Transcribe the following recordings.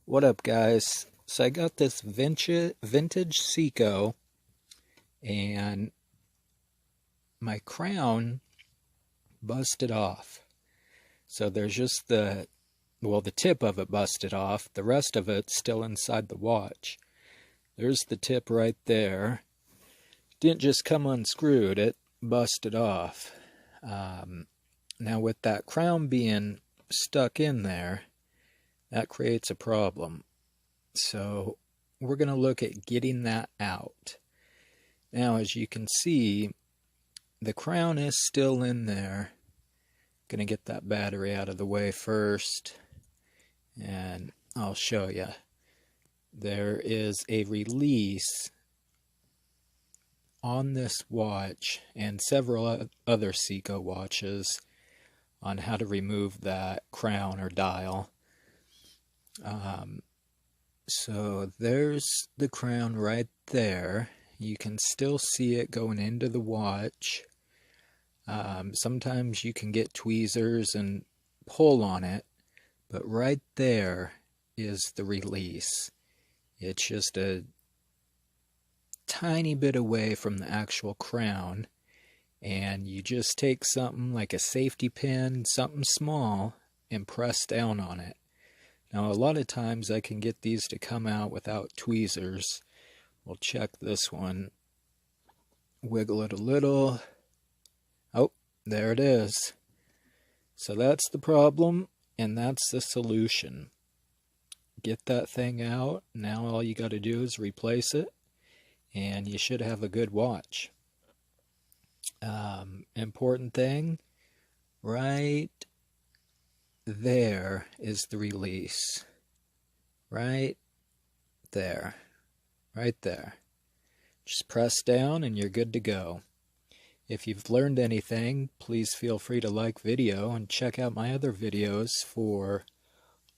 What up, guys? So I got this vintage Seiko, and my crown busted off. So there's just the tip of it busted off. The rest of it's still inside the watch. There's the tip right there. Didn't just come unscrewed, it busted off. Now with that crown being stuck in there, that creates a problem. So we're going to look at getting that out. Now, as you can see, the crown is still in there. Going to get that battery out of the way first, and I'll show you. There is a release on this watch and several other Seiko watches on how to remove that crown or dial. So there's the crown right there. You can still see it going into the watch. Sometimes you can get tweezers and pull on it, but right there is the release. It's just a tiny bit away from the actual crown, and you just take something like a safety pin, something small, and press down on it. Now, a lot of times I can get these to come out without tweezers. We'll check this one. Wiggle it a little. Oh, there it is. So that's the problem, and that's the solution. Get that thing out. Now all you got to do is replace it, and you should have a good watch. Important thing, right there is the release. Right there. Right there. Just press down and you're good to go. If you've learned anything, please feel free to like video and check out my other videos for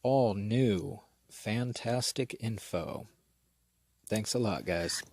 all new fantastic info. Thanks a lot, guys.